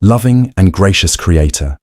Loving and gracious Creator,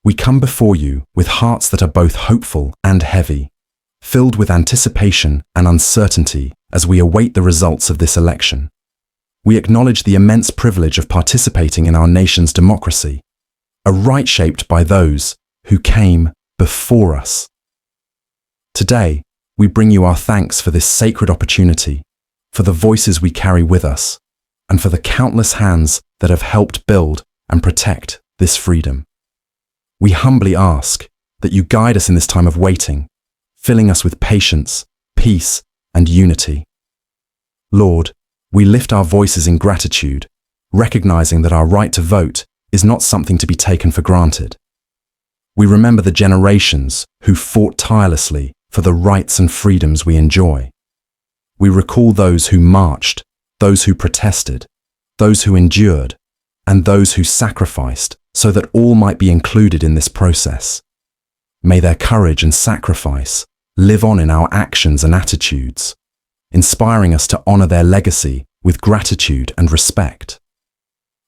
we come before you with hearts that are both hopeful and heavy, filled with anticipation and uncertainty as we await the results of this election. We acknowledge the immense privilege of participating in our nation's democracy, a right shaped by those who came before us. Today, we bring you our thanks for this sacred opportunity, for the voices we carry with us, and for the countless hands that have helped build and protect this freedom. We humbly ask that you guide us in this time of waiting, filling us with patience, peace, and unity. Lord, we lift our voices in gratitude, recognizing that our right to vote is not something to be taken for granted. We remember the generations who fought tirelessly for the rights and freedoms we enjoy. We recall those who marched, those who protested, those who endured, and those who sacrificed so that all might be included in this process. May their courage and sacrifice live on in our actions and attitudes, inspiring us to honor their legacy with gratitude and respect.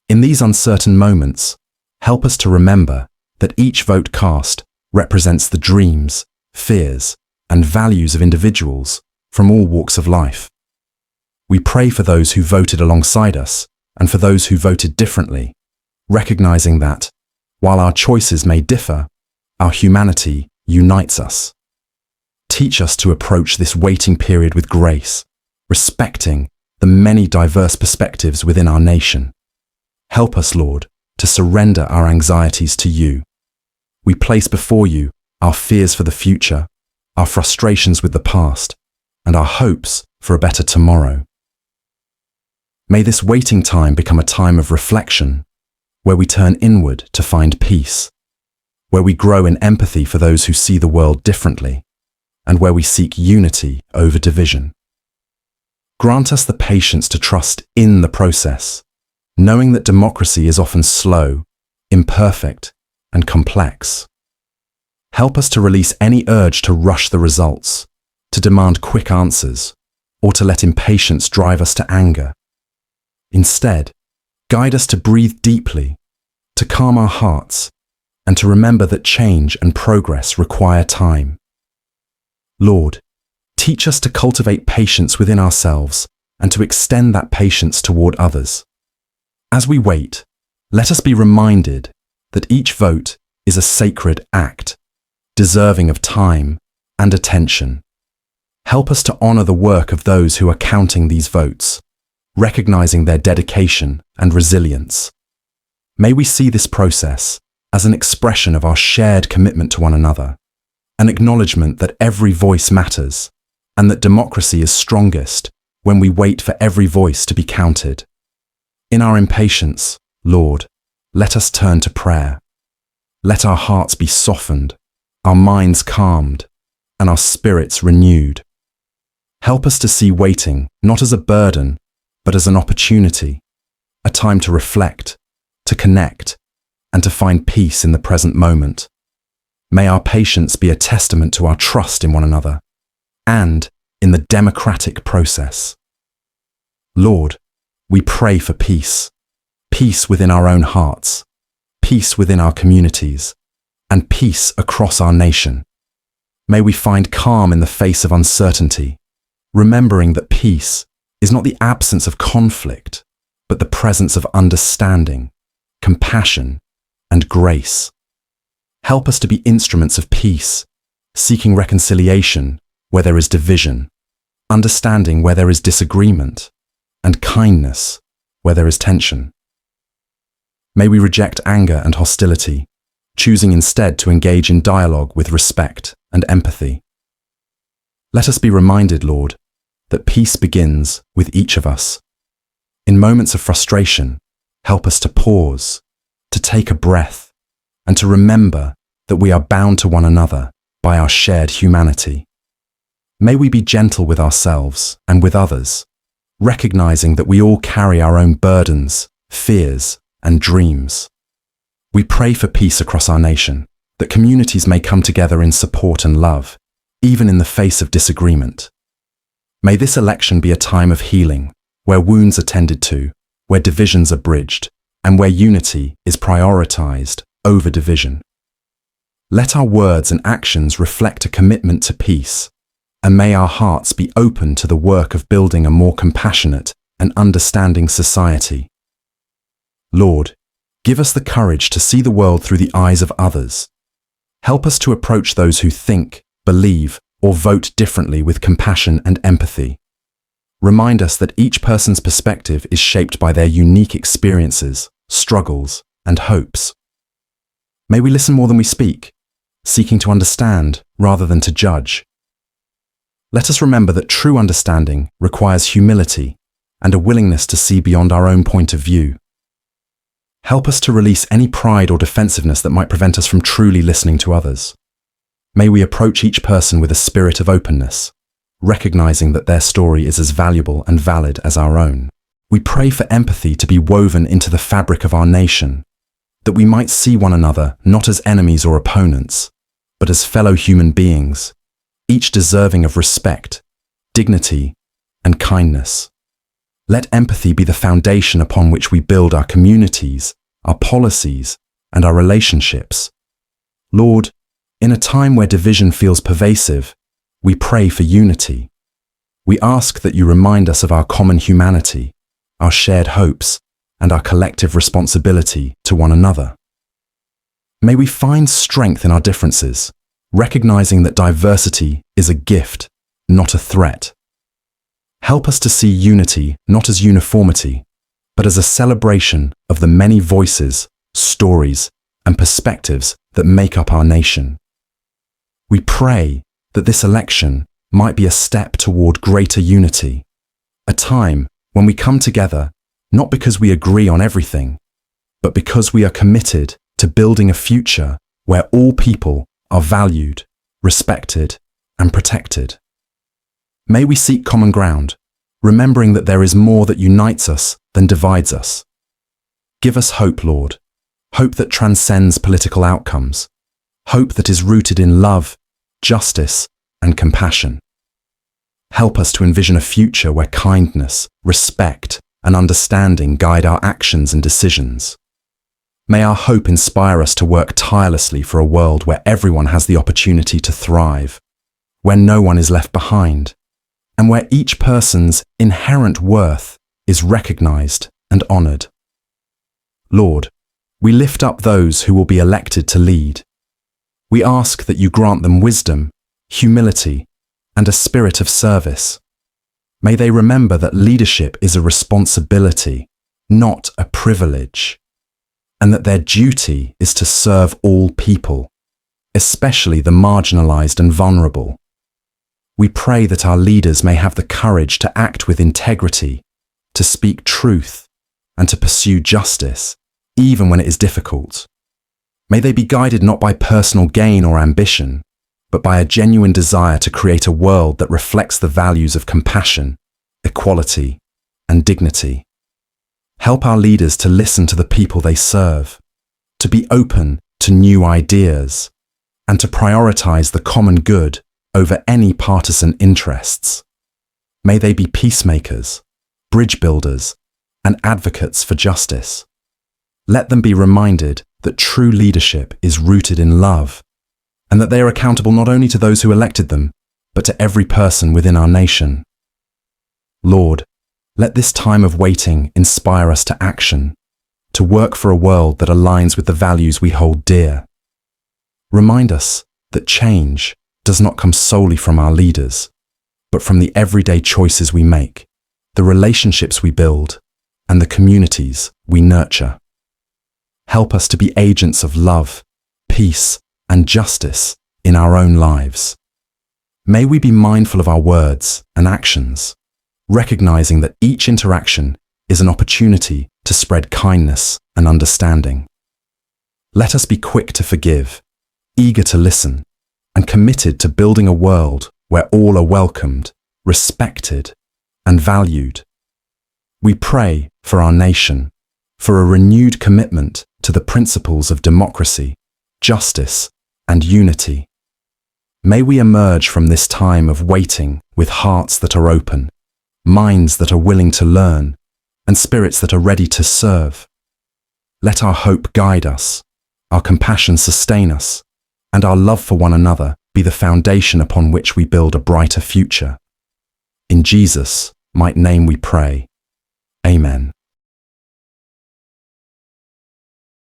In these uncertain moments, help us to remember that each vote cast represents the dreams, fears, and values of individuals from all walks of life. We pray for those who voted alongside us and for those who voted differently, recognizing that, while our choices may differ, our humanity unites us. Teach us to approach this waiting period with grace, respecting the many diverse perspectives within our nation. Help us, Lord, to surrender our anxieties to you. We place before you our fears for the future, our frustrations with the past, and our hopes for a better tomorrow. May this waiting time become a time of reflection, where we turn inward to find peace, where we grow in empathy for those who see the world differently, and where we seek unity over division. Grant us the patience to trust in the process, knowing that democracy is often slow, imperfect, and complex. Help us to release any urge to rush the results, to demand quick answers, or to let impatience drive us to anger. Instead, guide us to breathe deeply, to calm our hearts, and to remember that change and progress require time. Lord, teach us to cultivate patience within ourselves and to extend that patience toward others. As we wait, let us be reminded that each vote is a sacred act, deserving of time and attention. Help us to honor the work of those who are counting these votes, recognizing their dedication and resilience. May we see this process as an expression of our shared commitment to one another, an acknowledgement that every voice matters, and that democracy is strongest when we wait for every voice to be counted. In our impatience, Lord, let us turn to prayer. Let our hearts be softened, our minds calmed, and our spirits renewed. Help us to see waiting not as a burden, but as an opportunity, a time to reflect, to connect, and to find peace in the present moment. May our patience be a testament to our trust in one another and in the democratic process. Lord, we pray for peace, peace within our own hearts, peace within our communities, and peace across our nation. May we find calm in the face of uncertainty, remembering that peace is not the absence of conflict, but the presence of understanding, compassion, and grace. Help us to be instruments of peace, seeking reconciliation where there is division, understanding where there is disagreement, and kindness where there is tension. May we reject anger and hostility, choosing instead to engage in dialogue with respect and empathy. Let us be reminded, Lord, that peace begins with each of us. In moments of frustration, help us to pause, to take a breath, and to remember that we are bound to one another by our shared humanity. May we be gentle with ourselves and with others, recognizing that we all carry our own burdens, fears, and dreams. We pray for peace across our nation, that communities may come together in support and love, even in the face of disagreement. May this election be a time of healing, where wounds are tended to, where divisions are bridged, and where unity is prioritized over division. Let our words and actions reflect a commitment to peace, and may our hearts be open to the work of building a more compassionate and understanding society. Lord, give us the courage to see the world through the eyes of others. Help us to approach those who think, believe, or vote differently with compassion and empathy. Remind us that each person's perspective is shaped by their unique experiences, struggles, and hopes. May we listen more than we speak, seeking to understand rather than to judge. Let us remember that true understanding requires humility and a willingness to see beyond our own point of view. Help us to release any pride or defensiveness that might prevent us from truly listening to others. May we approach each person with a spirit of openness, recognizing that their story is as valuable and valid as our own. We pray for empathy to be woven into the fabric of our nation, that we might see one another not as enemies or opponents, but as fellow human beings, each deserving of respect, dignity, and kindness. Let empathy be the foundation upon which we build our communities, our policies, and our relationships. Lord, in a time where division feels pervasive, we pray for unity. We ask that you remind us of our common humanity, our shared hopes, and our collective responsibility to one another. May we find strength in our differences, recognizing that diversity is a gift, not a threat. Help us to see unity not as uniformity, but as a celebration of the many voices, stories, and perspectives that make up our nation. We pray that this election might be a step toward greater unity, a time when we come together not because we agree on everything, but because we are committed to building a future where all people are valued, respected, and protected. May we seek common ground, remembering that there is more that unites us than divides us. Give us hope, Lord, hope that transcends political outcomes, hope that is rooted in love, justice, and compassion. Help us to envision a future where kindness, respect, and understanding guide our actions and decisions. May our hope inspire us to work tirelessly for a world where everyone has the opportunity to thrive, where no one is left behind, and where each person's inherent worth is recognized and honored. Lord, we lift up those who will be elected to lead. We ask that you grant them wisdom, humility, and a spirit of service. May they remember that leadership is a responsibility, not a privilege, and that their duty is to serve all people, especially the marginalized and vulnerable. We pray that our leaders may have the courage to act with integrity, to speak truth, and to pursue justice, even when it is difficult. May they be guided not by personal gain or ambition, but by a genuine desire to create a world that reflects the values of compassion, equality, and dignity. Help our leaders to listen to the people they serve, to be open to new ideas, and to prioritize the common good over any partisan interests. May they be peacemakers, bridge builders, and advocates for justice. Let them be reminded that true leadership is rooted in love, and that they are accountable not only to those who elected them, but to every person within our nation. Lord, let this time of waiting inspire us to action, to work for a world that aligns with the values we hold dear. Remind us that change does not come solely from our leaders, but from the everyday choices we make, the relationships we build, and the communities we nurture. Help us to be agents of love, peace, and justice in our own lives. May we be mindful of our words and actions, recognizing that each interaction is an opportunity to spread kindness and understanding. Let us be quick to forgive, eager to listen, and committed to building a world where all are welcomed, respected, and valued. We pray for our nation, for a renewed commitment to the principles of democracy, justice, and unity. May we emerge from this time of waiting with hearts that are open, minds that are willing to learn, and spirits that are ready to serve. Let our hope guide us, our compassion sustain us, and our love for one another be the foundation upon which we build a brighter future. In Jesus' mighty name we pray. Amen.